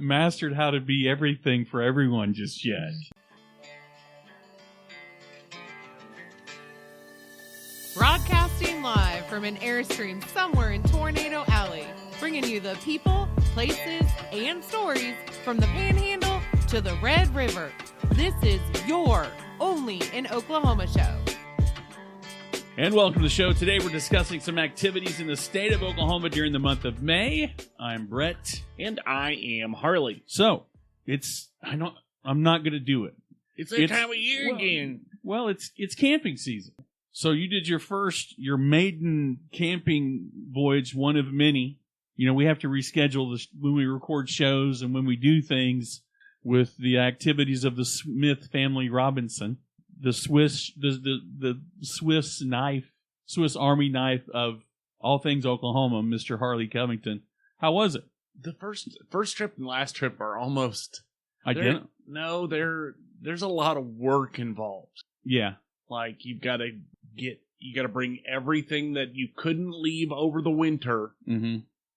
mastered how to be everything for everyone just yet. Broadcasting live from an Airstream somewhere in Tornado Alley, bringing you the people, places, and stories from the Panhandle to the Red River. This is your Only in Oklahoma show. And welcome to the show. Today we're discussing some activities in the state of Oklahoma during the month of May. I'm Brett. And I am Harley. So, I'm not going to do it. It's that time of year again. Well, it's camping season. So you did your maiden camping voyage, one of many. You know, we have to reschedule this when we record shows and when we do things with the activities of the Smith family Robinson, the Swiss Army knife of all things Oklahoma, Mr. Harley Covington. How was it? The first trip and last trip are almost identical. No, there's a lot of work involved. Yeah. Like you got to bring everything that you couldn't leave over the winter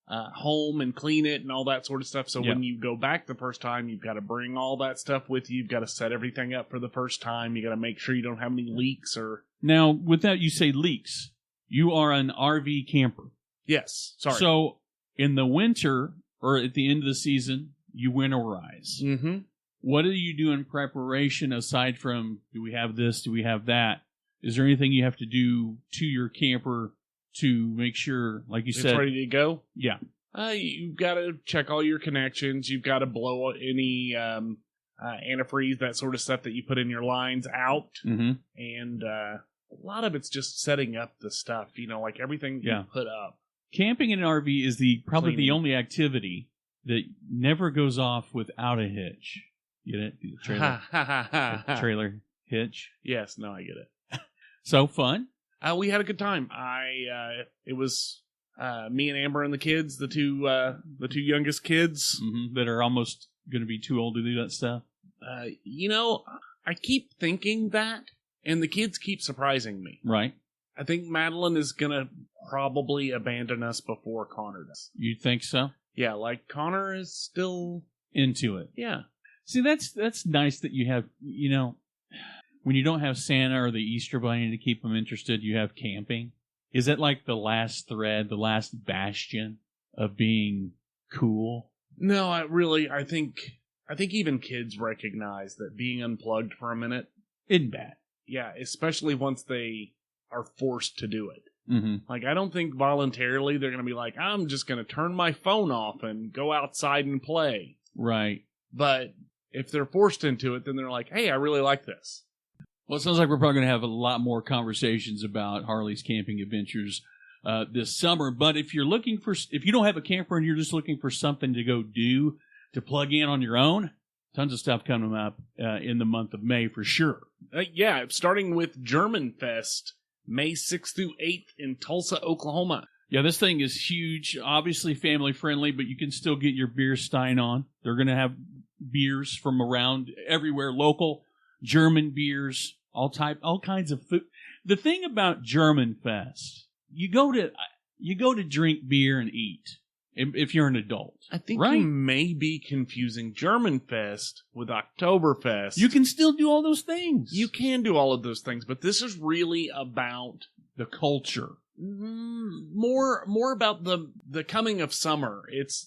home and clean it and all that sort of stuff. So when you go back the first time, you've got to bring all that stuff with you. You've got to set everything up for the first time. You got to make sure you don't have any leaks or. Now, with that, you say leaks. You are an RV camper. Yes. Sorry. So in the winter or at the end of the season, you winterize. Mm-hmm. What do you do in preparation aside from, do we have this, do we have that? Is there anything you have to do to your camper to make sure, like you said... It's ready to go? Yeah. You've got to check all your connections. You've got to blow any antifreeze, that sort of stuff that you put in your lines out. Mm-hmm. And a lot of it's just setting up the stuff, like everything you put up. Camping in an RV is probably the only activity that never goes off without a hitch. Get it? The trailer, the trailer hitch. Yes, no, I get it. So fun. We had a good time. It was me and Amber and the kids, the two youngest kids that are almost going to be too old to do that stuff. I keep thinking that, and the kids keep surprising me. Right. I think Madeline is going to probably abandon us before Connor does. You think so? Yeah, like Connor is still into it. Yeah. See, that's nice that you have, when you don't have Santa or the Easter Bunny to keep them interested, you have camping. Is that like the last thread, the last bastion of being cool? No, I think even kids recognize that being unplugged for a minute isn't bad. Yeah, especially once they are forced to do it. Mm-hmm. Like, I don't think voluntarily they're going to be like, I'm just going to turn my phone off and go outside and play. Right. But if they're forced into it, then they're like, hey, I really like this. Well, it sounds like we're probably going to have a lot more conversations about Harley's camping adventures this summer. But if you don't have a camper and you're just looking for something to go do, to plug in on your own, tons of stuff coming up in the month of May for sure. Starting with Germanfest, May 6th through 8th in Tulsa, Oklahoma. Yeah, this thing is huge, obviously family friendly, but you can still get your beer stein on. They're going to have beers from around everywhere, local German beers, all kinds of food. The thing about Germanfest, you go to drink beer and eat if you're an adult. I think right? You may be confusing Germanfest with Oktoberfest. You can still do all those things. You can do all of those things, but this is really about the culture. More about the coming of summer. It's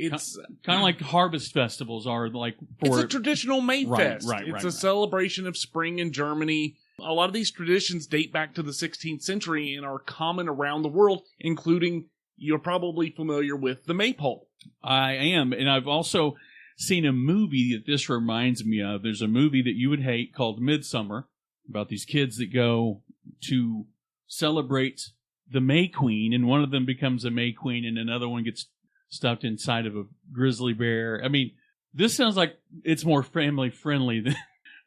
it's kind of like harvest festivals are like. It's a traditional Mayfest. Right. It's a celebration of spring in Germany. A lot of these traditions date back to the 16th century and are common around the world, including, you're probably familiar with the maypole. I am, and I've also seen a movie that this reminds me of. There's a movie that you would hate called Midsummer, about these kids that go to celebrate the May Queen, and one of them becomes a May Queen, and another one gets stuffed inside of a grizzly bear. I mean, this sounds like it's more family friendly than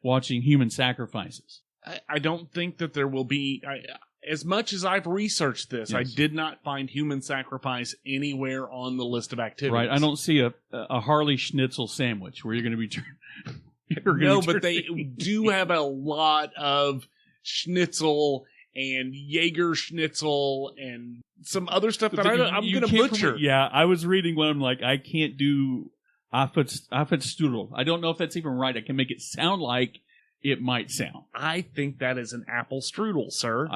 watching human sacrifices. I don't think that there will be... as much as I've researched this, yes. I did not find human sacrifice anywhere on the list of activities. Right, I don't see a Harley Schnitzel sandwich where you're going to be... No, but they do have a lot of schnitzel and Jaeger schnitzel and some other stuff that I'm going to butcher. Yeah, I was reading one. I'm like, I can't do Apfelstrudel. I don't know if that's even right. I can make it sound like it might sound. I think that is an apple strudel, sir.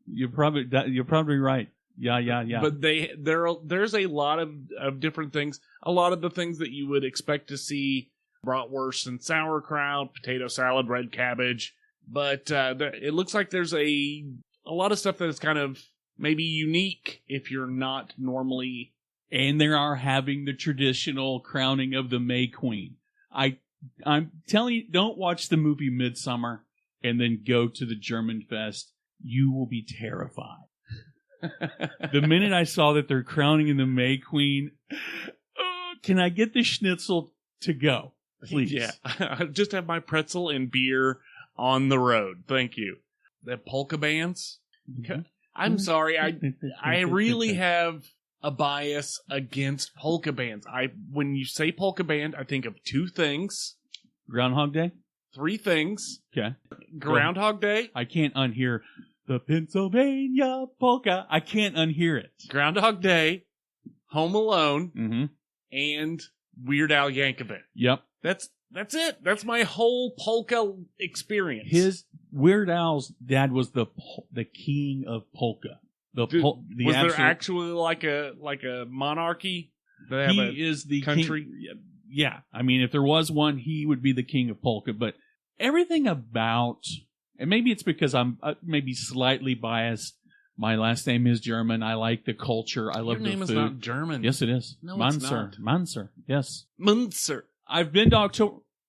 You're probably right. Yeah. But there's a lot of different things. A lot of the things that you would expect to see: bratwurst and sauerkraut, potato salad, red cabbage. But it looks like there's a lot of stuff that is kind of maybe unique if you're not normally. And they are having the traditional crowning of the May Queen. I'm telling you, don't watch the movie Midsummer and then go to the Germanfest. You will be terrified. The minute I saw that they're crowning in the May Queen, can I get the schnitzel to go, please? Yeah, I just have my pretzel and beer on the road. Thank you. The polka bands. Okay. I'm sorry, I really have a bias against polka bands. When you say polka band, I think of two things. Groundhog Day? Three things. Okay. Groundhog Day. I can't unhear the Pennsylvania polka. I can't unhear it. Groundhog Day, Home Alone, and Weird Al Yankovic. Yep. That's it. That's my whole polka experience. Weird Al's dad was the king of polka. Was there actually like a monarchy? He is the country. King. Yeah, I mean, if there was one, he would be the king of polka. But everything about, and maybe it's because I'm maybe slightly biased. My last name is German. I like the culture. I love the food. Your name is not German. Yes, it is. No, it's not. Manser. Yes. Munzer. I've been to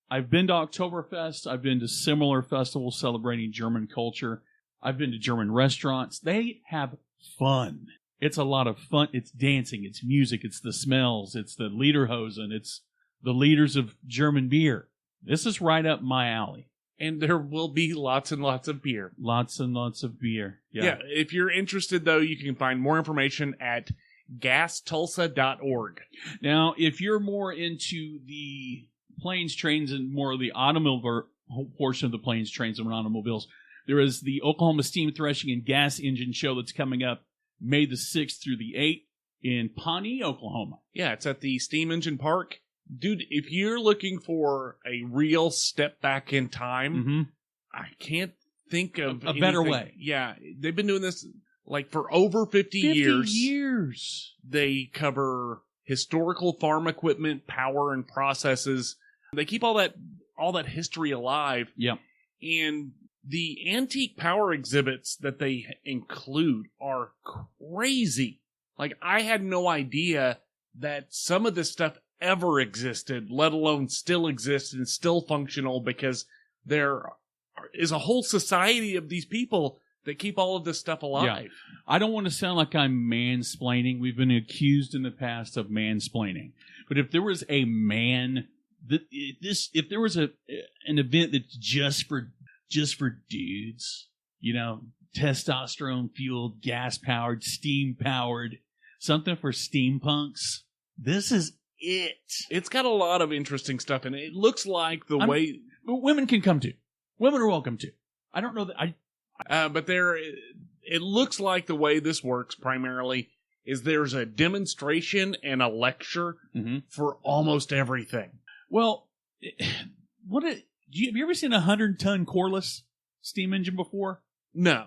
Oktoberfest. I've been to similar festivals celebrating German culture. I've been to German restaurants. They have fun. It's a lot of fun. It's dancing. It's music. It's the smells. It's the lederhosen. It's the liters of German beer. This is right up my alley. And there will be lots and lots of beer. Lots and lots of beer. Yeah. If you're interested, though, you can find more information at gastulsa.org. Now, if you're more into the planes, trains, and more of the automobile portion of the planes, trains, and automobiles, there is the Oklahoma Steam Threshing and Gas Engine Show that's coming up May the 6th through the 8th in Pawnee, Oklahoma. Yeah, it's at the Steam Engine Park. Dude, if you're looking for a real step back in time, I can't think of a better way. Yeah, they've been doing this like for over 50 years. They cover historical farm equipment, power, and processes. They keep all that history alive. Yeah. And the antique power exhibits that they include are crazy. Like, I had no idea that some of this stuff ever existed, let alone still exists and still functional, because there is a whole society of these people that keep all of this stuff alive. Yeah. I don't want to sound like I'm mansplaining. We've been accused in the past of mansplaining. But if there was a if there was an event that's just for dudes, testosterone fueled, gas powered, steam powered, something for steampunks, this is it. It's got a lot of interesting stuff in it. It looks like but women can come too. Women are welcome to. I don't know that but it looks like the way this works primarily is there's a demonstration and a lecture for almost everything. Well, have you ever seen a 100-ton coreless steam engine before? No.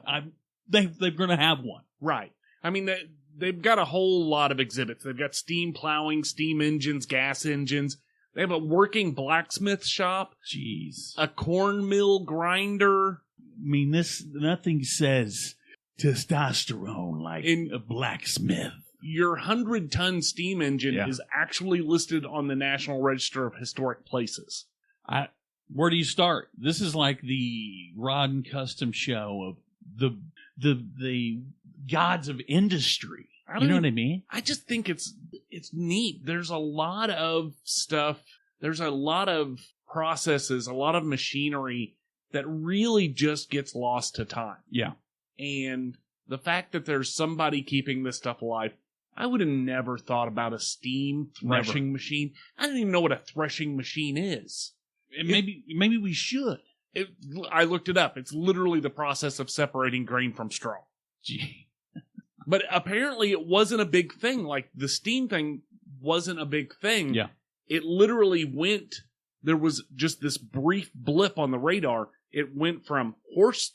They're going to have one. Right. I mean, they've got a whole lot of exhibits. They've got steam plowing, steam engines, gas engines. They have a working blacksmith shop. Jeez. A corn mill grinder. I mean, nothing says testosterone like a blacksmith. Your 100-ton steam engine is actually listed on the National Register of Historic Places. Where do you start? This is like the Rod and Custom show of the gods of industry. You know what I mean? I just think it's neat. There's a lot of stuff. There's a lot of processes, a lot of machinery that really just gets lost to time. Yeah. And the fact that there's somebody keeping this stuff alive, I would have never thought about a steam threshing machine. I don't even know what a threshing machine is. And maybe we should. I looked it up. It's literally the process of separating grain from straw. Gee. But apparently it wasn't a big thing. Like, the steam thing wasn't a big thing. Yeah. It literally went, there was just this brief blip on the radar. It went from horses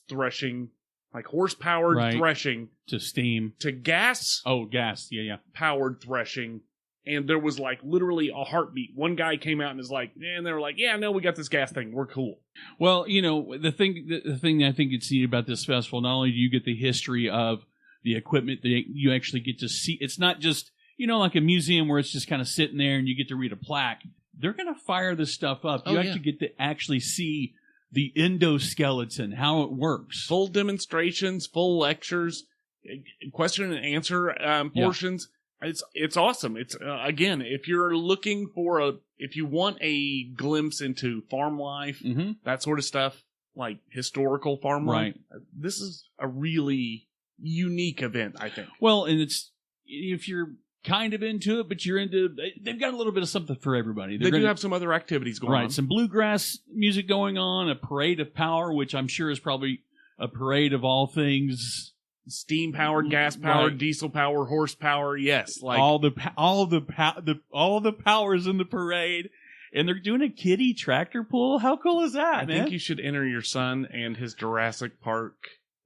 threshing, like horse-powered threshing. To steam. To gas. Oh, gas. Yeah. Powered threshing. And there was like literally a heartbeat. One guy came out and is like, and they were like, yeah, no, we got this gas thing. We're cool. Well, you know, the thing that I think it's neat about this festival, not only do you get the history of the equipment that you actually get to see, it's not just, you know, like a museum where it's just kind of sitting there and you get to read a plaque. They're going to fire this stuff up. You actually get to actually see the endoskeleton, how it works. Full demonstrations, full lectures, question and answer portions. It's awesome. It's again, if you're looking for if you want a glimpse into farm life, that sort of stuff, like historical farm life, this is a really unique event, I think. Well, and it's, if you're kind of into it, but you're into, they've got a little bit of something for everybody. They do have some other activities going on. Right, some bluegrass music going on, a parade of power, which I'm sure is probably a parade of all things. Steam powered, gas powered, diesel powered, horsepower. Yes, like all the powers in the parade, and they're doing a kiddie tractor pull. How cool is that, man? I think you should enter your son and his Jurassic Park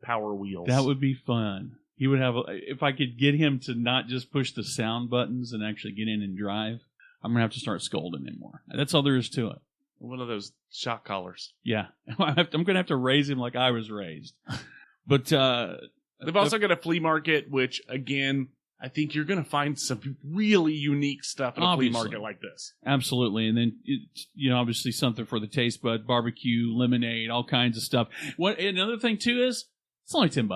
Power Wheels. That would be fun. He would have, if I could get him to not just push the sound buttons and actually get in and drive, I'm gonna have to start scolding him more. That's all there is to it. One of those shock collars. Yeah, I'm gonna have to raise him like I was raised. But they've also got a flea market, which, again, I think you're going to find some really unique stuff at a flea market like this. Absolutely. And then, you know, obviously something for the taste bud, barbecue, lemonade, all kinds of stuff. Another thing, too, is it's only $10.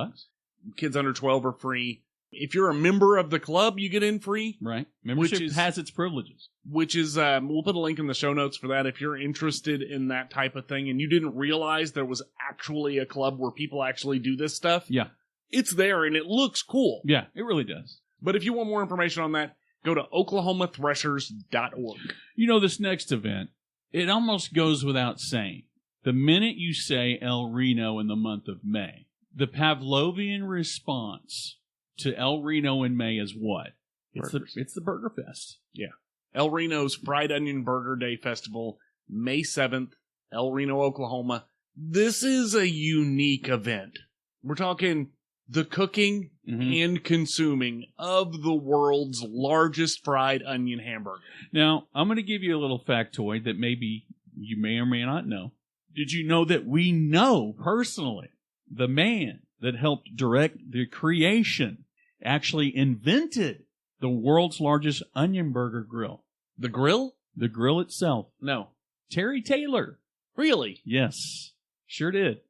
Kids under 12 are free. If you're a member of the club, you get in free. Right. Membership has its privileges. Which is, we'll put a link in the show notes for that if you're interested in that type of thing and you didn't realize there was actually a club where people actually do this stuff. Yeah. It's there, and it looks cool. Yeah, it really does. But if you want more information on that, go to oklahomathreshers.org. You know, this next event, it almost goes without saying. The minute you say El Reno in the month of May, the Pavlovian response to El Reno in May is what? It's the Burger Fest. Yeah. El Reno's Fried Onion Burger Day Festival, May 7th, El Reno, Oklahoma. This is a unique event. We're talking the cooking and consuming of the world's largest fried onion hamburger. Now, I'm going to give you a little factoid that maybe you may or may not know. Did you know that we know personally the man that helped direct the creation actually invented the world's largest onion burger grill? The grill? The grill itself. No. Terry Taylor. Really? Yes. Sure did.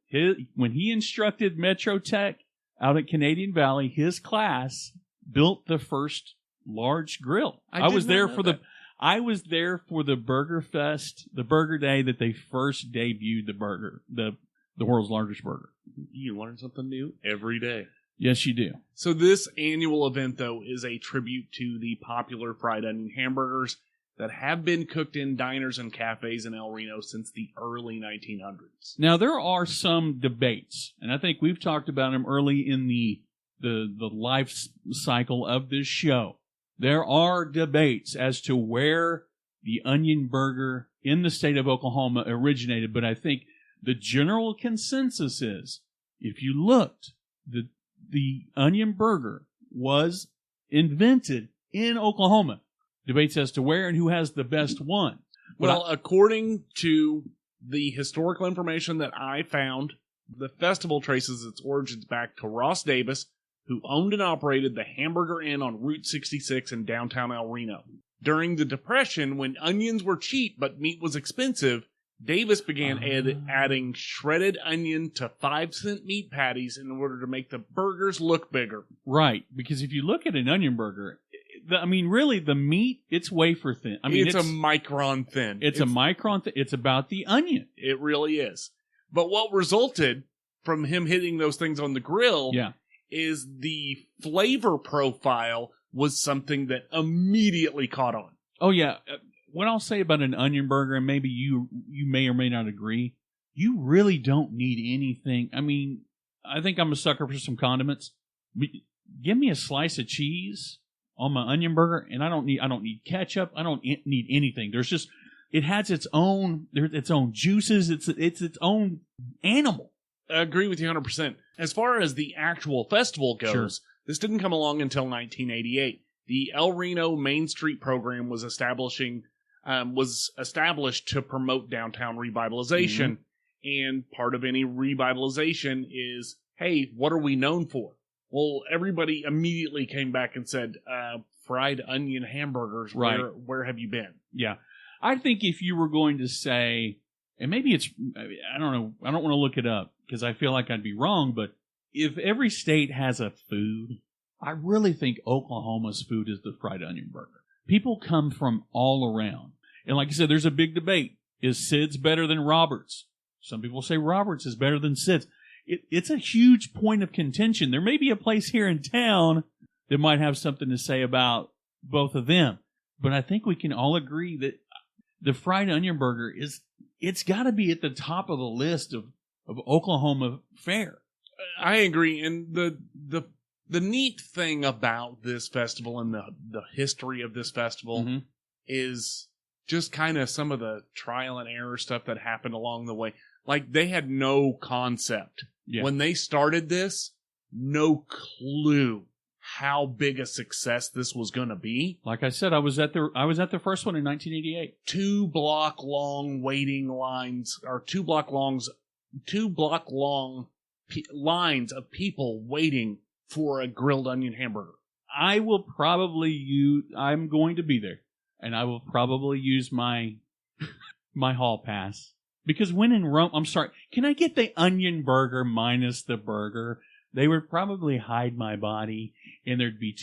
When he instructed Metro Tech out at Canadian Valley, his class built the first large grill. I was there for the Burger Fest, the Burger Day that they first debuted the world's largest burger. You learn something new every day. Yes, you do. So this annual event, though, is a tribute to the popular fried onion hamburgers that have been cooked in diners and cafes in El Reno since the early 1900s. Now, there are some debates, and I think we've talked about them early in the life cycle of this show. There are debates as to where the onion burger in the state of Oklahoma originated, but I think the general consensus is, if you looked, the onion burger was invented in Oklahoma. Debates as to where and who has the best one. Well, according to the historical information that I found, the festival traces its origins back to Ross Davis, who owned and operated the Hamburger Inn on Route 66 in downtown El Reno. During the Depression, when onions were cheap but meat was expensive, Davis began adding shredded onion to 5-cent meat patties in order to make the burgers look bigger. Right, because if you look at an onion burger, really, the meat, it's wafer thin. It's a micron thin. It's a micron thin. It's about the onion. It really is. But what resulted from him hitting those things on the grill is the flavor profile was something that immediately caught on. Oh, yeah. What I'll say about an onion burger, and maybe you may or may not agree, you really don't need anything. I mean, I think I'm a sucker for some condiments. Give me a slice of cheese on my onion burger, and I don't need ketchup. I don't need anything. It has its own juices. It's its own animal. I agree with you 100%. As far as the actual festival goes, Sure. This didn't come along until 1988. The El Reno Main Street program was established to promote downtown revitalization. And part of any revitalization is, hey, what are we known for? Well, everybody immediately came back and said, fried onion hamburgers. Right. Where have you been? Yeah. I think if you were going to say, and maybe it's, I don't know, I don't want to look it up because I feel like I'd be wrong, but if every state has a food, I really think Oklahoma's food is the fried onion burger. People come from all around. And like I said, there's a big debate. Is Sid's better than Roberts? Some people say Roberts is better than Sid's. It's a huge point of contention. There may be a place here in town that might have something to say about both of them. But I think we can all agree that the fried onion burger it's got to be at the top of the list of Oklahoma fare. I agree. And the neat thing about this festival and the history of this festival is just kind of some of the trial and error stuff that happened along the way. Like, they had no concept. Yeah. When they started this, no clue how big a success this was going to be. Like I said, I was at the first one in 1988. 2 block long waiting lines, or 2 block long lines of people waiting for a grilled onion hamburger. I'm going to be there, and I will probably use my hall pass. Because when in Rome, I'm sorry, can I get the onion burger minus the burger? They would probably hide my body, and there'd be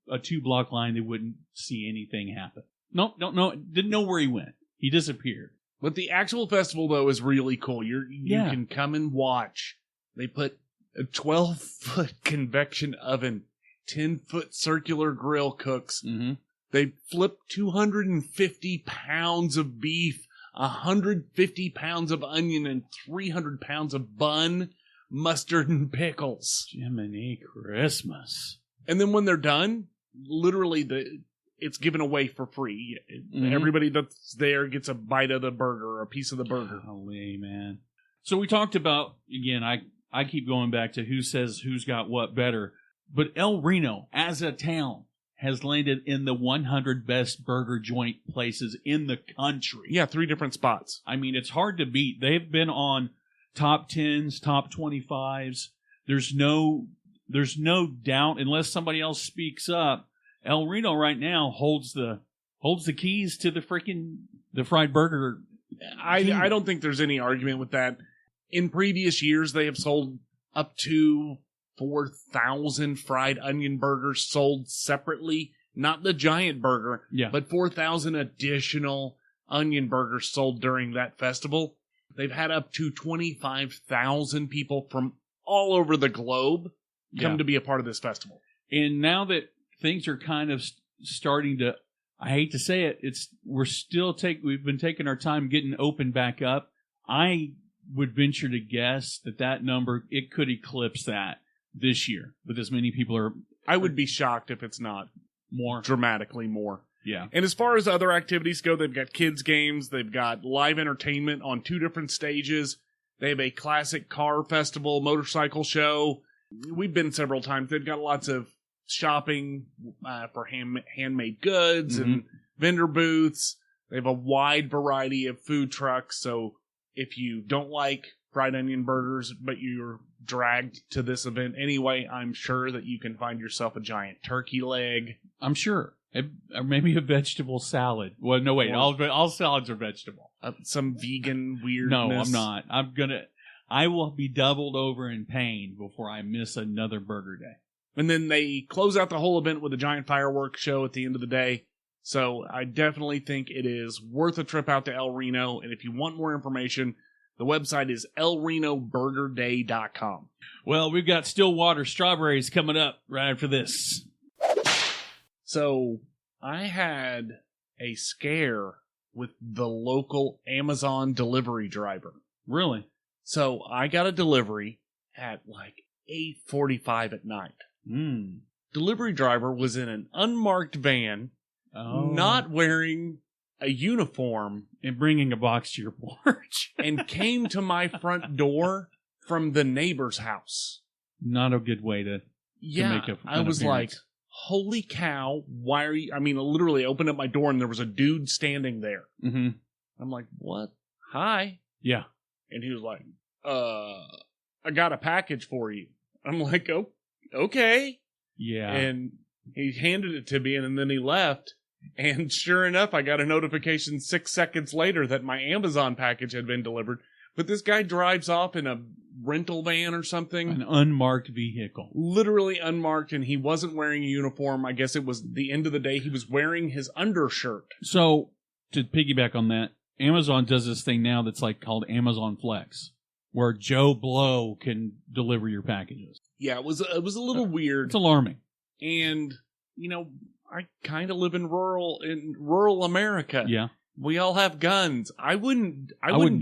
a 2 block line. They wouldn't see anything happen. Nope, don't know. Didn't know where he went. He disappeared. But the actual festival, though, is really cool. You can come and watch. They put a 12-foot convection oven, 10-foot circular grill cooks. Mm-hmm. They flip 250 pounds of beef, 150 pounds of onion, and 300 pounds of bun, mustard, and pickles. Jiminy Christmas. And then when they're done, literally it's given away for free. Mm-hmm. Everybody that's there gets a bite of the burger, a piece of the burger. Holy man. So we talked about, again, I keep going back to who says who's got what better, but El Reno, as a town, has landed in the 100 best burger joint places in the country. Yeah, 3 different spots. I mean, it's hard to beat. They've been on top 10s, top 25s. There's no doubt, unless somebody else speaks up, El Reno right now holds the keys to the fried burger. I don't think there's any argument with that. In previous years, they have sold up to 4,000 fried onion burgers sold separately. Not the giant burger, but 4,000 additional onion burgers sold during that festival. They've had up to 25,000 people from all over the globe come to be a part of this festival. And now that things are kind of starting to, I hate to say it, we've been taking our time getting open back up. I would venture to guess that number, it could eclipse that this year with as many people I would be shocked if it's not more. Dramatically more. Yeah. And as far as other activities go, they've got kids games, they've got live entertainment on 2 different stages. They have a classic car festival, motorcycle show. We've been several times. They've got lots of shopping for handmade goods and vendor booths. They have a wide variety of food trucks. So if you don't like fried onion burgers, but you're dragged to this event anyway, I'm sure that you can find yourself a giant turkey leg. I'm sure. Or maybe a vegetable salad. Well, no, wait. All salads are vegetable. Some vegan weirdness. No, I'm not. I will be doubled over in pain before I miss another burger day. And then they close out the whole event with a giant fireworks show at the end of the day. So I definitely think it is worth a trip out to El Reno. And if you want more information, the website is elrenoburgerday.com. Well, we've got Stillwater strawberries coming up right after this. So I had a scare with the local Amazon delivery driver. Really? So I got a delivery at like 8:45 at night. Delivery driver was in an unmarked van, not wearing a uniform, and bringing a box to your porch, and came to my front door from the neighbor's house. Not a good way to make I was like, holy cow, why are you... I mean, I literally opened up my door and there was a dude standing there. Mm-hmm. I'm like, what? Hi. Yeah. And he was like, I got a package for you. I'm like, oh, okay. Yeah. And he handed it to me and then he left. And sure enough, I got a notification 6 seconds later that my Amazon package had been delivered. But this guy drives off in a rental van or something. An unmarked vehicle. Literally unmarked, and he wasn't wearing a uniform. I guess it was the end of the day. He was wearing his undershirt. So, to piggyback on that, Amazon does this thing now that's like called Amazon Flex, where Joe Blow can deliver your packages. Yeah, it was a little weird. It's alarming. And, you know, I kind of live in rural America. Yeah. We all have guns. I wouldn't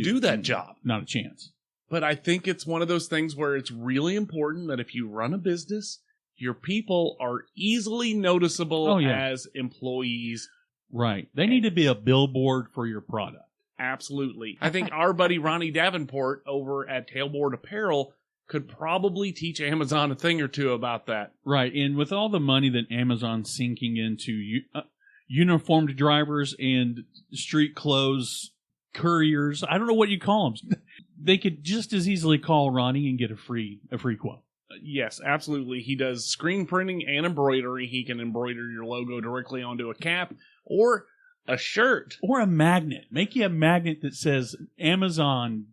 do that job. Not a chance. But I think it's one of those things where it's really important that if you run a business, your people are easily noticeable as employees. Right. They need to be a billboard for your product. Absolutely. I think our buddy Ronnie Davenport over at Tailboard Apparel could probably teach Amazon a thing or two about that. Right. And with all the money that Amazon's sinking into uniformed drivers and street clothes couriers, I don't know what you call them. They could just as easily call Ronnie and get a free quote. Yes, absolutely. He does screen printing and embroidery. He can embroider your logo directly onto a cap or a shirt. Or a magnet. Make you a magnet that says Amazon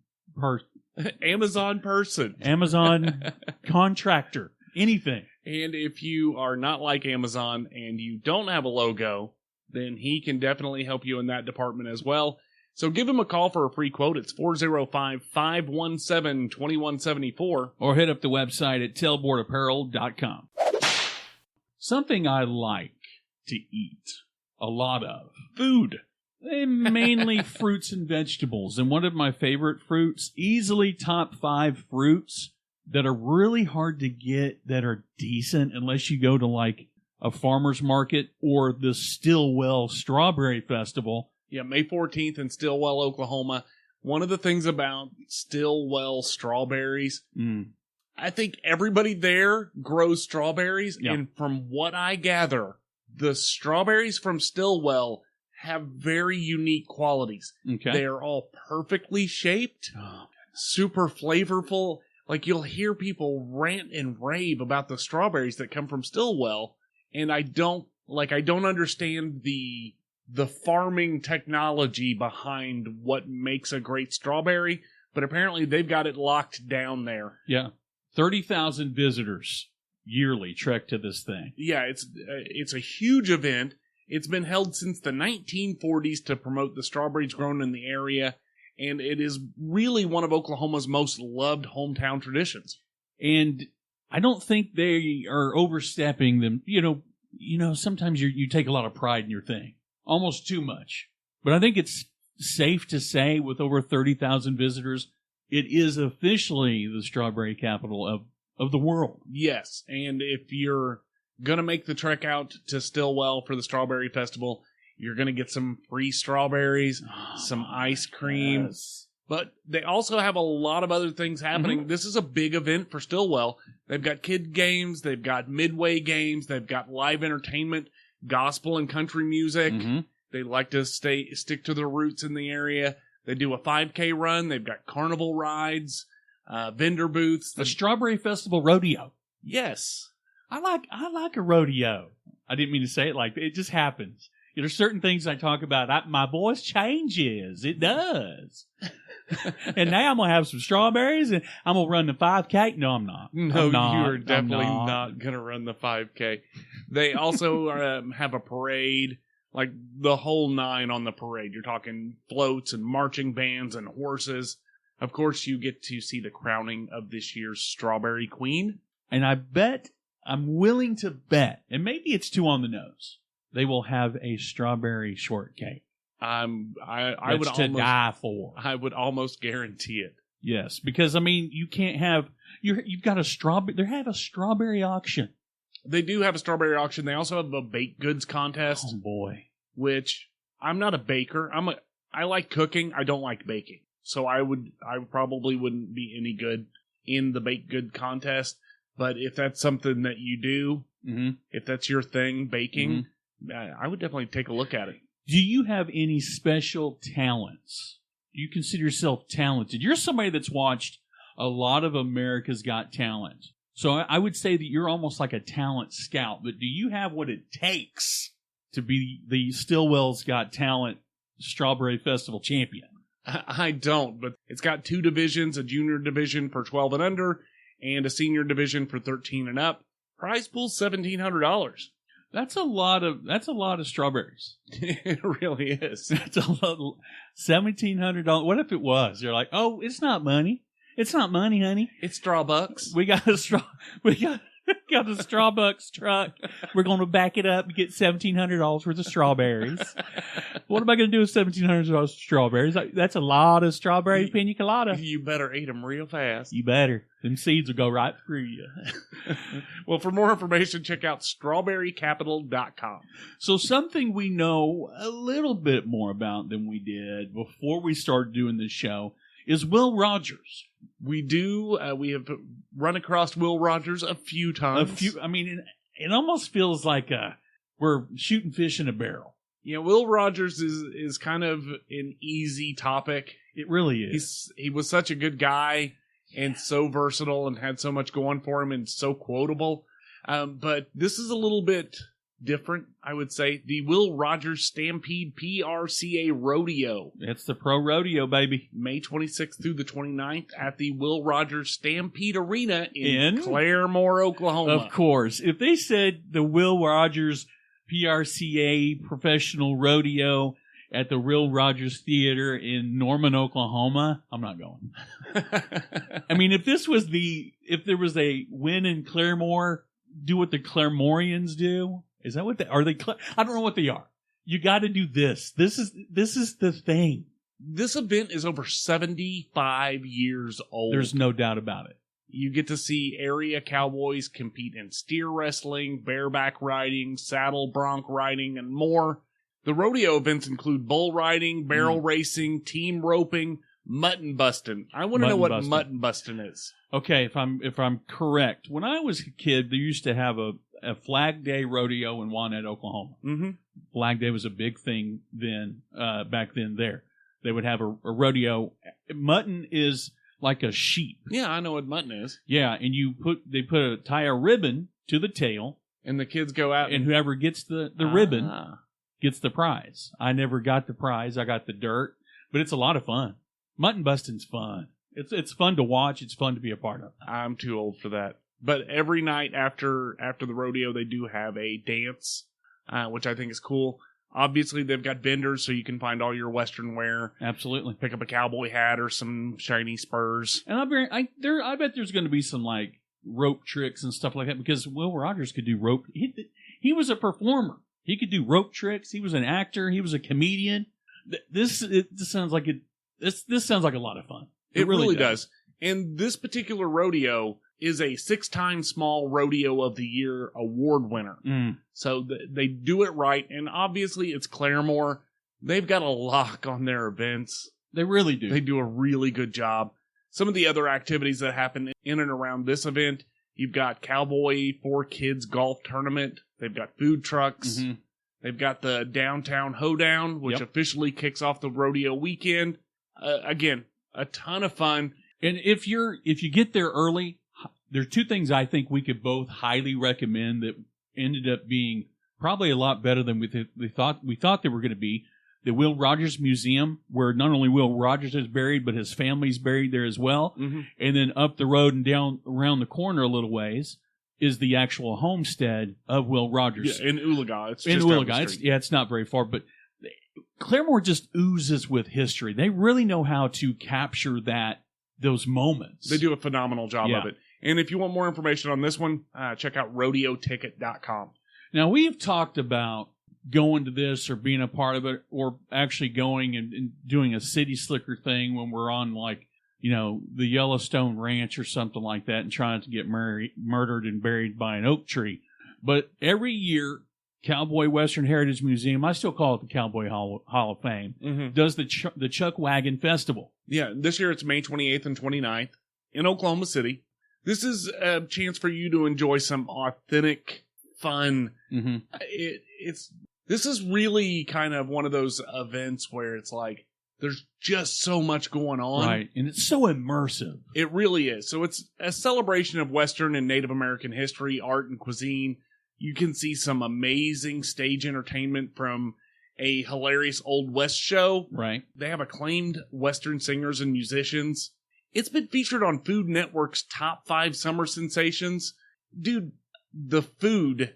Amazon person. Amazon contractor. Anything. And if you are not like Amazon and you don't have a logo, then he can definitely help you in that department as well. So give him a call for a free quote. It's 405-517-2174. Or hit up the website at tailboardapparel.com. Something I like to eat a lot of. Food. Mainly fruits and vegetables. And one of my favorite fruits, easily top 5 fruits that are really hard to get that are decent unless you go to like a farmer's market or the Stillwell Strawberry Festival. Yeah, May 14th in Stillwell, Oklahoma. One of the things about Stillwell strawberries, I think everybody there grows strawberries. Yep. And from what I gather, the strawberries from Stillwell have very unique qualities. Okay. They're all perfectly shaped, super flavorful. Like, you'll hear people rant and rave about the strawberries that come from Stillwell, and I don't understand the farming technology behind what makes a great strawberry, but apparently they've got it locked down there. Yeah. 30,000 visitors yearly trek to this thing. Yeah, it's a huge event. It's been held since the 1940s to promote the strawberries grown in the area, and it is really one of Oklahoma's most loved hometown traditions. And I don't think they are overstepping them. You know, sometimes you take a lot of pride in your thing. Almost too much. But I think it's safe to say with over 30,000 visitors, it is officially the strawberry capital of the world. Yes, and if you're going to make the trek out to Stillwell for the Strawberry Festival, you're going to get some free strawberries, some ice cream. Yes. But they also have a lot of other things happening. Mm-hmm. This is a big event for Stillwell. They've got kid games, they've got midway games, they've got live entertainment, gospel and country music. Mm-hmm. They like to stick to their roots in the area. They do a 5K run. They've got carnival rides, vendor booths. The Strawberry Festival rodeo. Yes. I like a rodeo. I didn't mean to say it like that. It just happens. There's certain things I talk about. My voice changes. It does. And now I'm going to have some strawberries and I'm going to run the 5K. No, I'm not. No, you are definitely not going to run the 5K. They also have a parade, like the whole 9 on the parade. You're talking floats and marching bands and horses. Of course, you get to see the crowning of this year's Strawberry Queen. And I'm willing to bet, and maybe it's too on the nose, they will have a strawberry shortcake. I would to die for. I would almost guarantee it. Yes, because I mean, you can't have you've got a strawberry. They have a strawberry auction They do have a strawberry auction. They also have a baked goods contest. Oh, boy. Which, I'm not a baker. I like cooking. I don't like baking. So I probably wouldn't be any good in the baked good contest. But if that's something that you do, if that's your thing, baking, I would definitely take a look at it. Do you have any special talents? Do you consider yourself talented? You're somebody that's watched a lot of America's Got Talent. So I would say that you're almost like a talent scout. But do you have what it takes to be the Stillwell's Got Talent Strawberry Festival champion? I don't, but it's got 2 divisions, a junior division for 12 and under, and a senior division for 13 and up. Prize pool $1,700. That's a lot of strawberries. It really is. That's a lot. $1,700. What if it was? You're like, oh, it's not money. It's not money, honey. It's Strawbucks. We got a Strawbucks truck. We're going to back it up and get $1,700 worth of strawberries. What am I going to do with $1,700 of strawberries? That's a lot of strawberry pina colada. You better eat them real fast. You better. Them seeds will go right through you. Well, for more information, check out strawberrycapital.com. So something we know a little bit more about than we did before we started doing this show is Will Rogers. We do. We have run across Will Rogers a few times. I mean, it almost feels like we're shooting fish in a barrel. Yeah, Will Rogers is kind of an easy topic. It really is. He was such a good guy and so versatile and had so much going for him and so quotable. But this is a little bit different, I would say. The Will Rogers Stampede PRCA Rodeo. It's the pro rodeo, baby. May 26th through the 29th at the Will Rogers Stampede Arena in Claremore, Oklahoma. Of course. If they said the Will Rogers PRCA Professional Rodeo at the Will Rogers Theater in Norman, Oklahoma, I'm not going. I mean, if there was a win in Claremore, do what the Claremoreans do. Is that what are they? I don't know what they are. You got to do this. This is the thing. This event is over 75 years old. There's no doubt about it. You get to see area cowboys compete in steer wrestling, bareback riding, saddle bronc riding, and more. The rodeo events include bull riding, barrel racing, team roping, mutton busting. I want to know what mutton busting is. Okay, if I'm correct, when I was a kid, they used to have a Flag Day rodeo in Wawnett, Oklahoma. Mm-hmm. Flag Day was a big thing then, back then there. They would have a rodeo. Mutton is like a sheep. Yeah, I know what mutton is. Yeah, and they tie a ribbon to the tail. And the kids go out. And whoever gets the ribbon gets the prize. I never got the prize. I got the dirt. But it's a lot of fun. Mutton busting's fun. It's fun to watch. It's fun to be a part of. I'm too old for that. But every night after the rodeo, they do have a dance, which I think is cool. Obviously, they've got vendors, so you can find all your Western wear. Absolutely. Pick up a cowboy hat or some shiny spurs. And I bet there's going to be some like rope tricks and stuff like that because Will Rogers could do rope. He was a performer. He could do rope tricks. He was an actor. He was a comedian. This sounds like This sounds like a lot of fun. It really does. And this particular rodeo is a 6-time Small Rodeo of the Year award winner. So they do it right. And obviously it's Claremore. They've got a lock on their events. They really do. They do a really good job. Some of the other activities that happen in and around this event, you've got Cowboy 4Kids Golf Tournament. They've got food trucks. Mm-hmm. They've got the Downtown Hoedown, which officially kicks off the rodeo weekend. Again, a ton of fun. And if you get there early, there are two things I think we could both highly recommend that ended up being probably a lot better than we thought they were going to be. The Will Rogers Museum, where not only Will Rogers is buried, but his family's buried there as well. Mm-hmm. And then up the road and down around the corner a little ways is the actual homestead of Will Rogers. Yeah, in Oologah. It's not very far, but Claremore just oozes with history. They really know how to capture those moments. They do a phenomenal job of it. And if you want more information on this one, check out rodeoticket.com. Now, we've talked about going to this or being a part of it or actually going and doing a city slicker thing when we're on, like, the Yellowstone Ranch or something like that and trying to get murdered and buried by an oak tree. But every year, Cowboy Western Heritage Museum, I still call it the Cowboy Hall of Fame, does the Chuck Wagon Festival. Yeah, this year it's May 28th and 29th in Oklahoma City. This is a chance for you to enjoy some authentic fun. This is really kind of one of those events where it's like there's just so much going on. Right, and it's so immersive. It really is. So it's a celebration of Western and Native American history, art, and cuisine. You can see some amazing stage entertainment from a hilarious Old West show. Right. They have acclaimed Western singers and musicians. It's been featured on Food Network's top 5 summer sensations. Dude, the food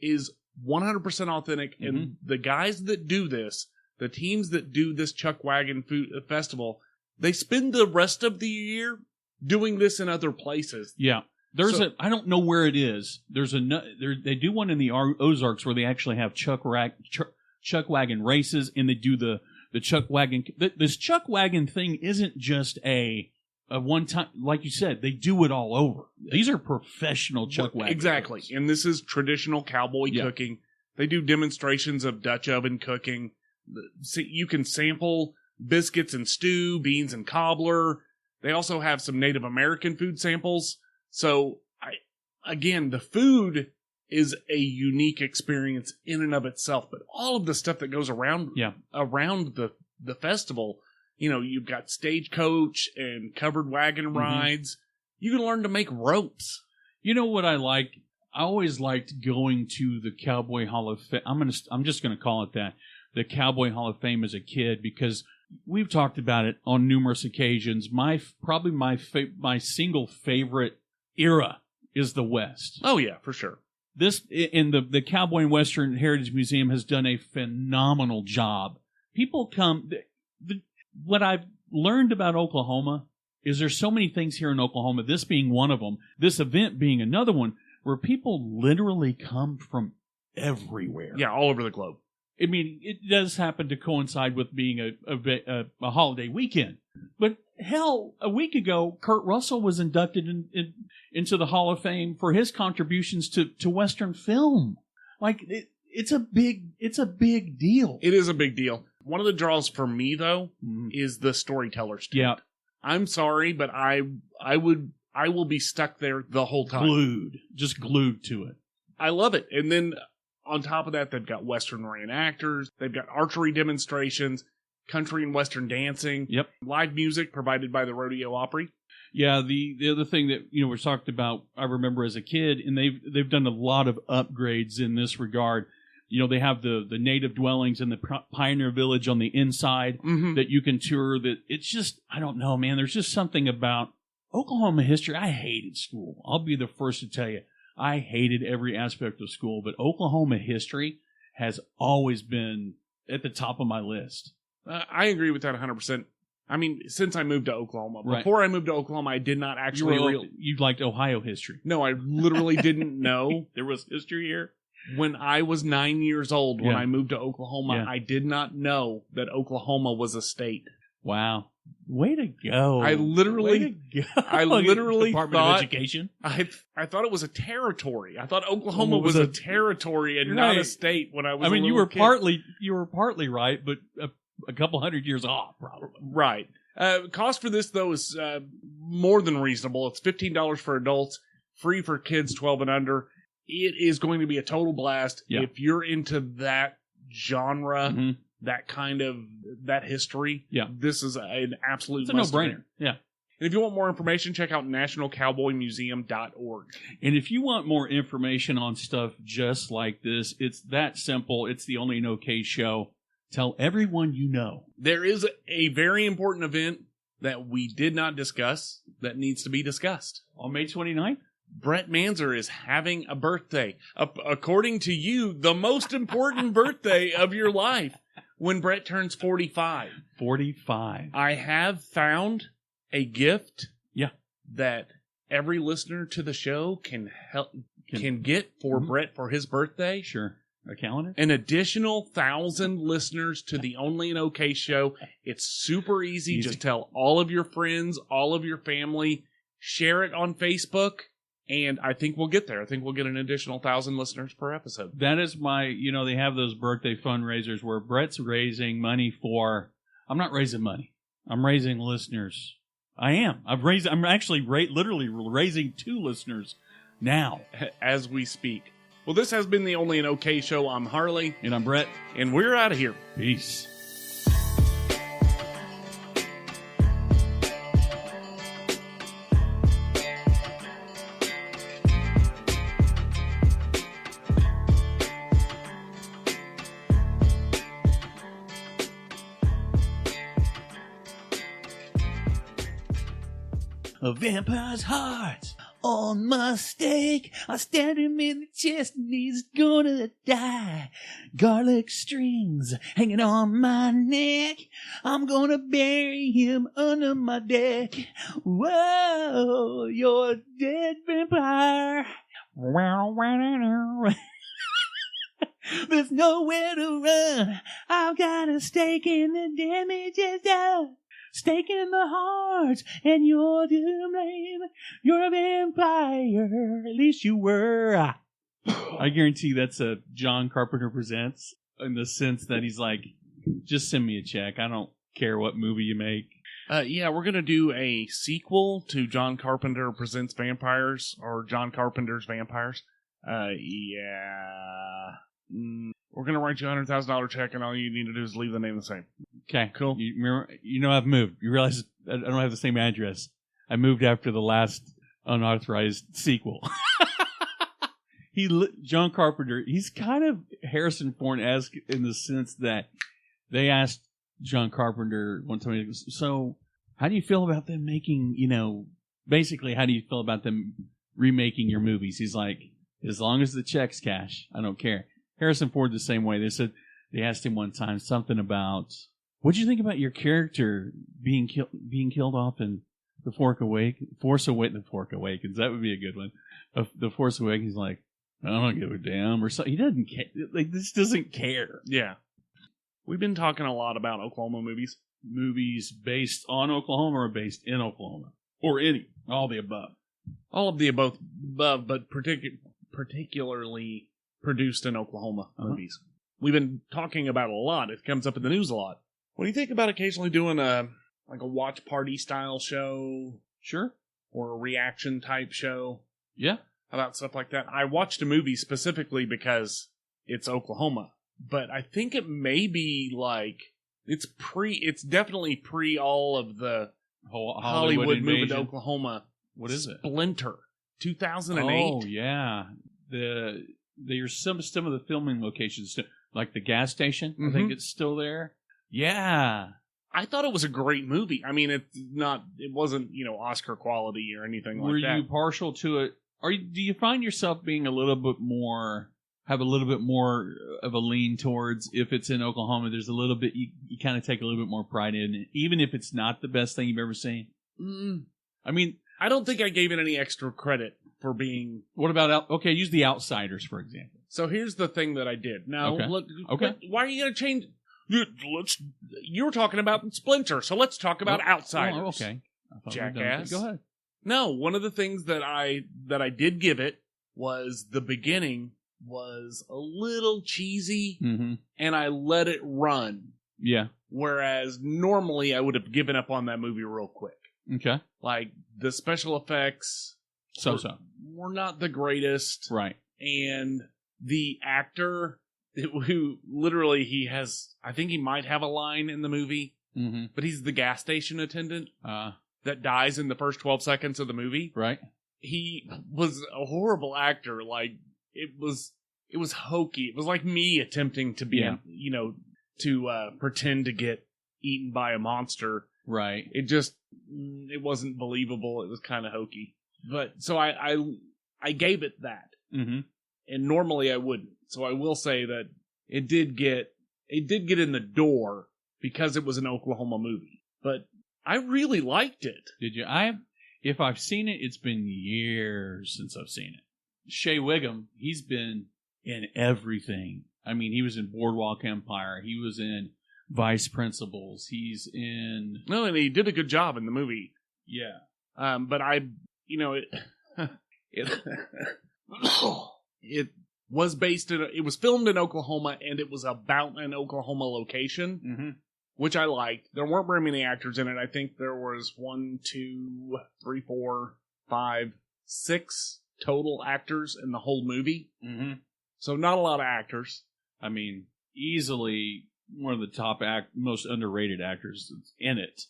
is 100% authentic, and the guys that do this, the teams that do this Chuck Wagon Food Festival, they spend the rest of the year doing this in other places. Yeah. I don't know where it is. They do one in the Ozarks where they actually have Chuck Wagon races, and they do the Chuck Wagon. This Chuck Wagon thing isn't just a one time, like you said, they do it all over. These are professional Chuck Wagon. Exactly. Shows. And this is traditional cowboy cooking. They do demonstrations of Dutch oven cooking. You can sample biscuits and stew, beans and cobbler. They also have some Native American food samples. So, again, the food is a unique experience in and of itself, but all of the stuff that goes around the festival, you've got stagecoach and covered wagon rides. You can learn to make ropes. You know what I like? I always liked going to the Cowboy Hall of Fame. I'm just going to call it that, the Cowboy Hall of Fame as a kid, because we've talked about it on numerous occasions. My single favorite era is the West. Oh yeah, for sure. This in the Cowboy and Western Heritage Museum has done a phenomenal job. People come. What I've learned about Oklahoma is there's so many things here in Oklahoma. This being one of them. This event being another one, where people literally come from everywhere. Yeah, all over the globe. I mean, it does happen to coincide with being a holiday weekend. But hell, a week ago, Kurt Russell was inducted into the Hall of Fame for his contributions to Western film. Like, it's a big deal. It is a big deal. One of the draws for me, though, is the storyteller stand. Yeah. I'm sorry, but I will be stuck there the whole time. Just glued to it. I love it. And then on top of that, they've got Western reenactors. They've got archery demonstrations, country and Western dancing. Yep. Live music provided by the Rodeo Opry. Yeah, the other thing that we talked about, I remember as a kid, and they've done a lot of upgrades in this regard. They have the native dwellings and the Pioneer Village on the inside that you can tour. That it's just, I don't know, man. There's just something about Oklahoma history. I hated school. I'll be the first to tell you. I hated every aspect of school, but Oklahoma history has always been at the top of my list. I agree with that 100%. I mean, since I moved to Oklahoma. Right. Before I moved to Oklahoma, I did not actually... You liked Ohio history. No, I literally didn't know. There was history here? When I was 9 years old, when I moved to Oklahoma, I did not know that Oklahoma was a state. Wow. Way to go. I literally Department thought... of Education? I thought it was a territory. I thought Oklahoma was a territory and not a state when I was a little kid. You were partly right, but a couple hundred years off, probably. Right. Cost for this, though, is more than reasonable. It's $15 for adults, free for kids 12 and under. It is going to be a total blast. Yeah. If you're into that genre, that kind of, that history, this is an absolute It's a no-brainer. Yeah. And if you want more information, check out nationalcowboymuseum.org. And if you want more information on stuff just like this, it's that simple. It's the Only No Case show. Tell everyone you know. There is a very important event that we did not discuss that needs to be discussed. On May 29th? Brett Manzer is having a birthday. According to you, the most important birthday of your life, when Brett turns 45. 45. I have found a gift that every listener to the show can get for Brett for his birthday. Sure. A calendar? An additional 1,000 listeners to the Only an OK show. It's super easy. Just tell all of your friends, all of your family. Share it on Facebook. And I think we'll get there. I think we'll get an additional 1,000 listeners per episode. That is my, they have those birthday fundraisers where Brett's raising money for, I'm not raising money. I'm raising listeners. I am. I'm actually literally raising 2 listeners now. As we speak. Well, this has been the Only an OK Show. I'm Harley. And I'm Brett. And we're out of here. Peace. A vampire's heart on my stake. I stabbed him in the chest and he's gonna die. Garlic strings hanging on my neck. I'm gonna bury him under my deck. Whoa, you're a dead vampire. There's nowhere to run. I've got a stake and the damage is done. Stake in the heart, and you're to blame. You're a vampire, at least you were. I guarantee that's a John Carpenter Presents, in the sense that he's like, just send me a check. I don't care what movie you make. Yeah, we're going to do a sequel to John Carpenter Presents Vampires, or John Carpenter's Vampires. Yeah. We're going to write you a $100,000 check, and all you need to do is leave the name the same. Okay. Cool. I've moved. You realize I don't have the same address. I moved after the last unauthorized sequel. John Carpenter, he's kind of Harrison Ford-esque in the sense that they asked John Carpenter one time, so how do you feel about them making, basically, how do you feel about them remaking your movies? He's like, as long as the check's cash, I don't care. Harrison Ford the same way. They asked him one time something about, what'd you think about your character being killed off in The Force Awakens? That would be a good one. The Force Awakens. He's like, I don't give a damn, or so. He doesn't care. Like, this doesn't care. Yeah. We've been talking a lot about Oklahoma movies. Movies based on Oklahoma or based in Oklahoma, or all the above. All of the above, but particularly produced in Oklahoma movies. We've been talking about it a lot. It comes up in the news a lot. What do you think about occasionally doing a watch party style show? Sure. Or a reaction type show? Yeah. About stuff like that. I watched a movie specifically because it's Oklahoma. But I think it may be it's definitely pre all of the Hollywood moving to Oklahoma. What is it? Splinter. 2008. Oh, yeah. There's some of the filming locations, like the gas station. Mm-hmm. I think it's still there. Yeah. I thought it was a great movie. I mean, it wasn't, Oscar quality or anything like that. Were you partial to it? Do you find yourself being have a little bit more of a lean towards, if it's in Oklahoma, there's a little bit, you kind of take a little bit more pride in it, even if it's not the best thing you've ever seen? I mean, I don't think I gave it any extra credit for being... What about... Okay, use The Outsiders, for example. So here's the thing that I did. Now, look, why are you going to change... You were talking about Splinter, so let's talk about Outsiders. Oh, okay. Jackass. Go ahead. No, one of the things that I did give it was the beginning was a little cheesy, and I let it run. Yeah. Whereas normally I would have given up on that movie real quick. Okay. Like, the special effects were not the greatest. Right. And the actor, who literally I think he might have a line in the movie, but he's the gas station attendant that dies in the first 12 seconds of the movie. Right. He was a horrible actor. Like, it was hokey. It was like me attempting to be, to pretend to get eaten by a monster. Right. It wasn't believable. It was kind of hokey. But so I gave it that. Mm-hmm. And normally I wouldn't. So I will say that it did get in the door because it was an Oklahoma movie. But I really liked it. Did you? If I've seen it, it's been years since I've seen it. Shea Wiggum, he's been in everything. I mean, he was in Boardwalk Empire. He was in Vice Principals. He's in... No, and he did a good job in the movie. Yeah. But It was it was filmed in Oklahoma, and it was about an Oklahoma location, which I liked. There weren't very many actors in it. I think there was 1, 2, 3, 4, 5, 6 total actors in the whole movie. So not a lot of actors. I mean, easily one of the top most underrated actors that's in it.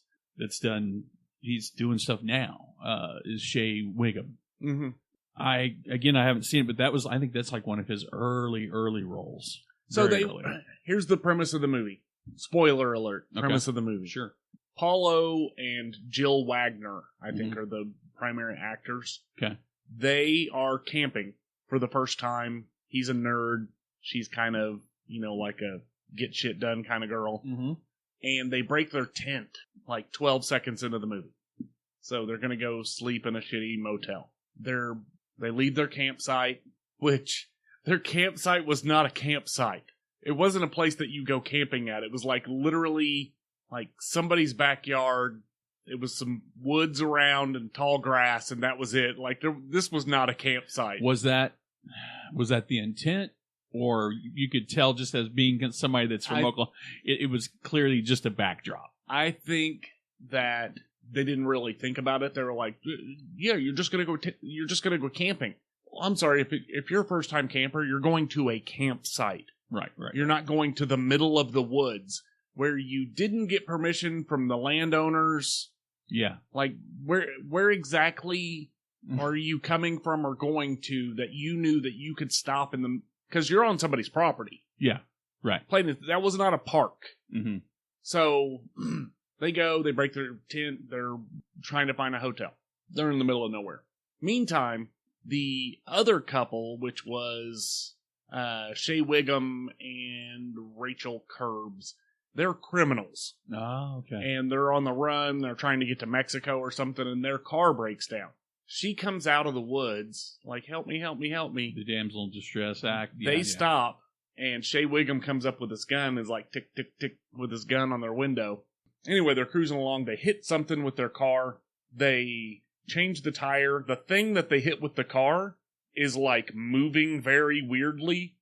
He's doing stuff now. Is Shea Wiggum. I haven't seen it, but I think that's like one of his early roles. So here's the premise of the movie. Spoiler alert. Premise of the movie. Sure. Paulo and Jill Wagner, I think, are the primary actors. Okay. They are camping for the first time. He's a nerd. She's kind of, like a get shit done kind of girl. And they break their tent like 12 seconds into the movie. So they're going to go sleep in a shitty motel. They leave their campsite, which their campsite was not a campsite. It wasn't a place that you go camping at. It was like literally like somebody's backyard. It was some woods around and tall grass, and that was it. Like this was not a campsite. Was that the intent? Or you could tell just as being somebody that's from Oklahoma, it was clearly just a backdrop. I think that they didn't really think about it. They were like, "Yeah, you're just gonna go camping." Well, I'm sorry, if you're a first time camper, you're going to a campsite. Right. You're not going to the middle of the woods where you didn't get permission from the landowners. Yeah. Like where exactly are you coming from or going to that you knew that you could stop in the? Because you're on somebody's property. Yeah, right. That was not a park. Mm-hmm. So they break their tent, they're trying to find a hotel. They're in the middle of nowhere. Meantime, the other couple, which was Shea Wiggum and Rachel Curbs, they're criminals. Oh, okay. And they're on the run, they're trying to get to Mexico or something, and their car breaks down. She comes out of the woods, like, help me. The damsel in distress act. They stop, and Shea Wiggum comes up with his gun, is like, tick, tick, tick, with his gun on their window. Anyway, they're cruising along. They hit something with their car. They change the tire. The thing that they hit with the car is, like, moving very weirdly.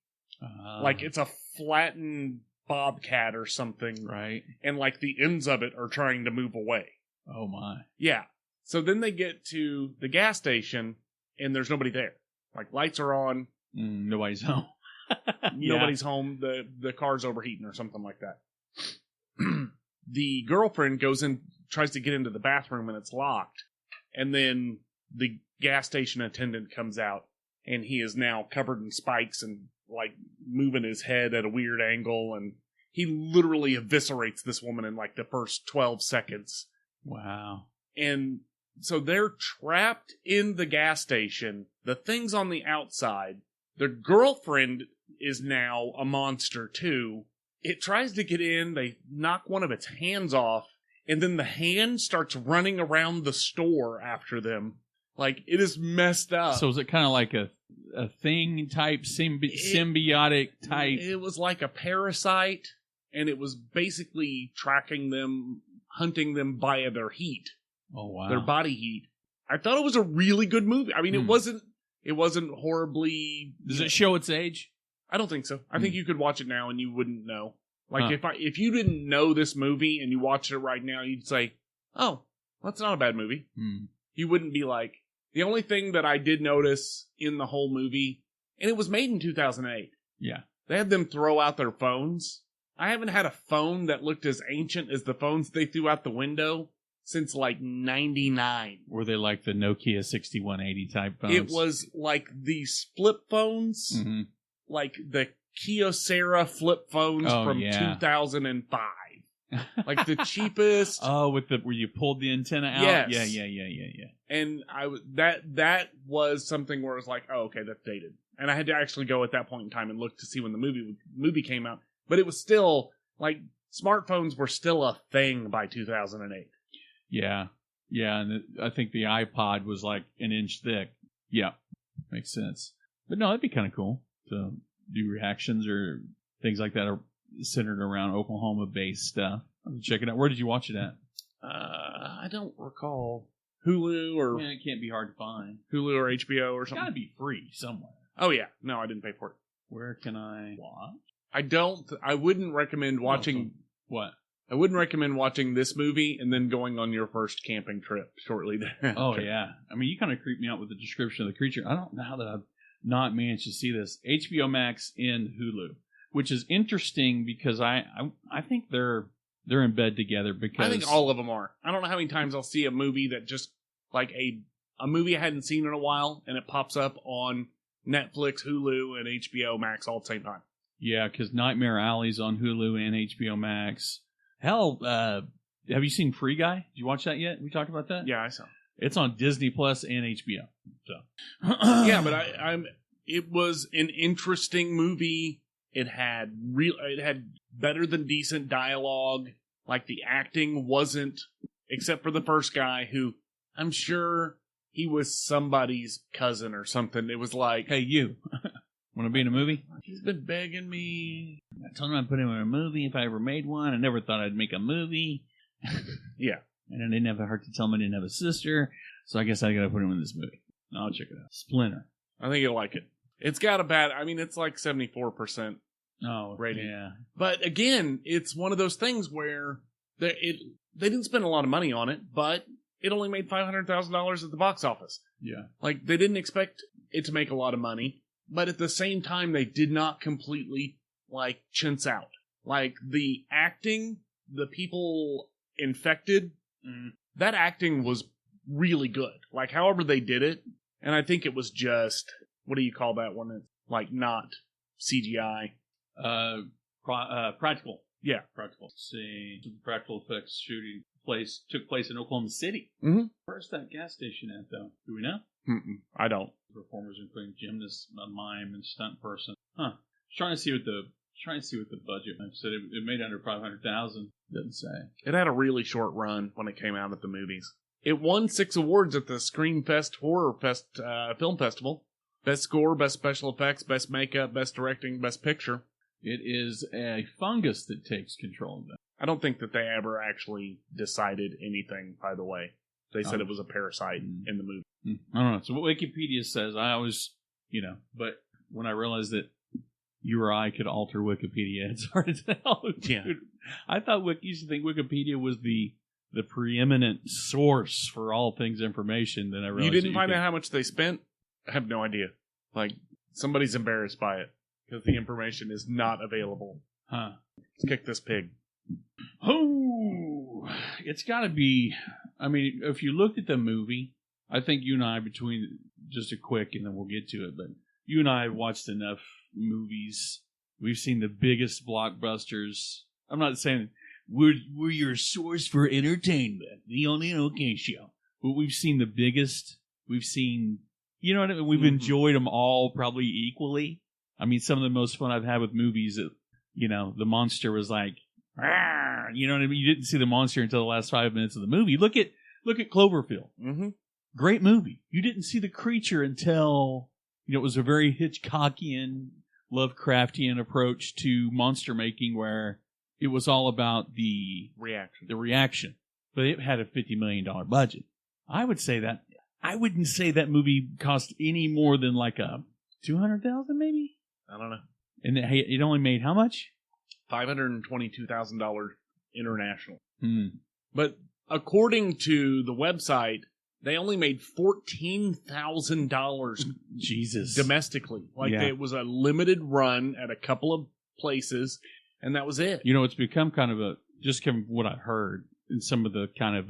Like, it's a flattened bobcat or something. Right. And, like, the ends of it are trying to move away. Oh, my. Yeah. So then they get to the gas station, and there's nobody there. Like, lights are on. Nobody's home. Nobody's home. The car's overheating or something like that. The girlfriend goes in, tries to get into the bathroom, and it's locked. And then the gas station attendant comes out, and he is now covered in spikes and, like, moving his head at a weird angle, and he literally eviscerates this woman in, like, the first 12 seconds. Wow. And so they're trapped in the gas station. The thing's on the outside. Their girlfriend is now a monster, too. It tries to get in. They knock one of its hands off. And then the hand starts running around the store after them. Like, it is messed up. So is it kind of like a thing type, symbiotic type? It was like a parasite. And it was basically tracking them, hunting them via their heat. Oh, wow. Their body heat. I thought it was a really good movie. I mean, it wasn't horribly... Does it show its age? I don't think so. I think you could watch it now and you wouldn't know. Like, if you didn't know this movie and you watched it right now, you'd say, oh, that's not a bad movie. You wouldn't be like... The only thing that I did notice in the whole movie, and it was made in 2008. Yeah. They had them throw out their phones. I haven't had a phone that looked as ancient as the phones they threw out the window since, like, 99. Were they like the Nokia 6180 type phones? It was like these flip phones, like the Kyocera flip phones from 2005. Like the cheapest. Oh, where you pulled the antenna out? Yes. Yeah. And that was something where it was like, oh, okay, that's dated. And I had to actually go at that point in time and look to see when the movie came out. But it was still, like, smartphones were still a thing by 2008. Yeah, and I think the iPod was like an inch thick. Yeah, makes sense. But no, that'd be kind of cool to do reactions or things like that are centered around Oklahoma-based stuff. I'm checking out. Where did you watch it at? I don't recall. Hulu or it can't be hard to find. Hulu or HBO or It's something. got to be free somewhere. Oh yeah, no, I didn't pay for it. Where can I watch? I wouldn't recommend watching. What? I wouldn't recommend watching this movie and then going on your first camping trip shortly thereafter. Oh yeah, I mean, you kind of creep me out with the description of the creature. I don't know how that I've not managed to see this. HBO Max and Hulu, which is interesting because I think they're in bed together because I think all of them are. I don't know how many times I'll see a movie that just like a movie I hadn't seen in a while and it pops up on Netflix, Hulu, and HBO Max all at the same time. Yeah, because Nightmare Alley's on Hulu and HBO Max. Hell, have you seen Free Guy? Did you watch that yet? We talked about that? Yeah, I saw. It's on Disney Plus and HBO. So yeah, but it was an interesting movie. It had better than decent dialogue. Like the acting wasn't, except for the first guy who I'm sure he was somebody's cousin or something. It was like, hey, you want to be in a movie? He's been begging me. I told him I'd put him in a movie if I ever made one. I never thought I'd make a movie. Yeah. And I didn't have a heart to tell him I didn't have a sister. So I guess I got to put him in this movie. I'll check it out. Splinter. I think you'll like it. It's got a bad, it's like 74% rating. Yeah. But again, it's one of those things where they didn't spend a lot of money on it, but it only made $500,000 at the box office. Yeah. Like, they didn't expect it to make a lot of money, but at the same time, they did not completely, like, chintz out. Like, the acting, the people infected, that acting was really good. Like, however they did it, and I think it was just, what do you call that one? That's, like, not CGI. Practical. Yeah. Practical. Let's see. The practical effects shooting took place in Oklahoma City. Mm-hmm. Where's that gas station at, though? Do we know? I don't. Performers including gymnast, mime, and stunt person. Huh. Trying to see what the budget. I said it made under 500,000. Doesn't say. It had a really short run when it came out at the movies. It won 6 awards at the Screamfest Horror Fest Film Festival. Best score, best special effects, best makeup, best directing, best picture. It is a fungus that takes control of them. I don't think that they ever actually decided anything, by the way. They said it was a parasite in the movie. I don't know. So what Wikipedia says, I always, but when I realized that you or I could alter Wikipedia, it's hard to tell. Yeah. I thought used to think Wikipedia was the preeminent source for all things information. Then I realized you didn't find out how much they spent? I have no idea. Like, somebody's embarrassed by it because the information is not available. Huh. Let's kick this pig. Oh, it's got to be. I mean, if you looked at the movie, I think you and I, between just a quick, and then we'll get to it, but you and I have watched enough movies. We've seen the biggest blockbusters. I'm not saying we're your source for entertainment, the only okay show, but we've seen the biggest. We've seen, you know what I mean? We've enjoyed them all probably equally. I mean, some of the most fun I've had with movies, the monster was like, you know what I mean? You didn't see the monster until the last 5 minutes of the movie. Look at Cloverfield. Mm-hmm. Great movie. You didn't see the creature until, it was a very Hitchcockian, Lovecraftian approach to monster making where it was all about the reaction. But it had a $50 million budget. I wouldn't say that movie cost any more than like a $200,000 maybe? I don't know. And it only made how much? $522,000 international. But according to the website, they only made $14,000 Jesus domestically. Like it was a limited run at a couple of places, and that was it. It's become kind of just from what I've heard in some of the kind of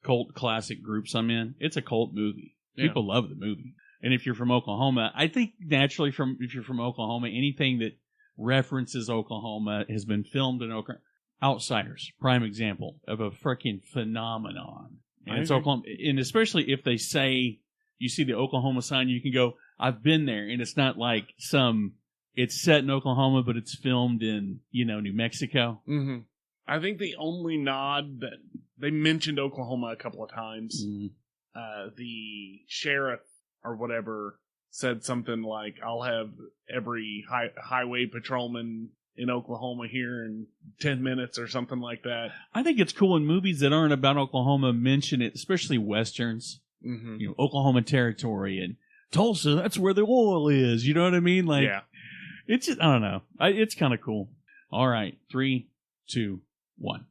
cult classic groups I'm in, it's a cult movie. Yeah. People love the movie. And if you're from Oklahoma, I think naturally if you're from Oklahoma, anything that references Oklahoma has been filmed in Oklahoma. Outsiders, prime example of a freaking phenomenon. And it's Oklahoma, and especially if they say, you see the Oklahoma sign, you can go, I've been there, and it's not like it's set in Oklahoma, but it's filmed in, New Mexico. Mm-hmm. I think the only nod that they mentioned Oklahoma a couple of times, the sheriff or whatever said something like, I'll have every highway patrolman in Oklahoma here in 10 minutes or something like that. I think it's cool when movies that aren't about Oklahoma mention it, especially Westerns. Mm-hmm. You know, Oklahoma Territory and Tulsa, that's where the oil is. You know what I mean? Like, it's just, I don't know. It's kind of cool. All right. 3, 2, 1.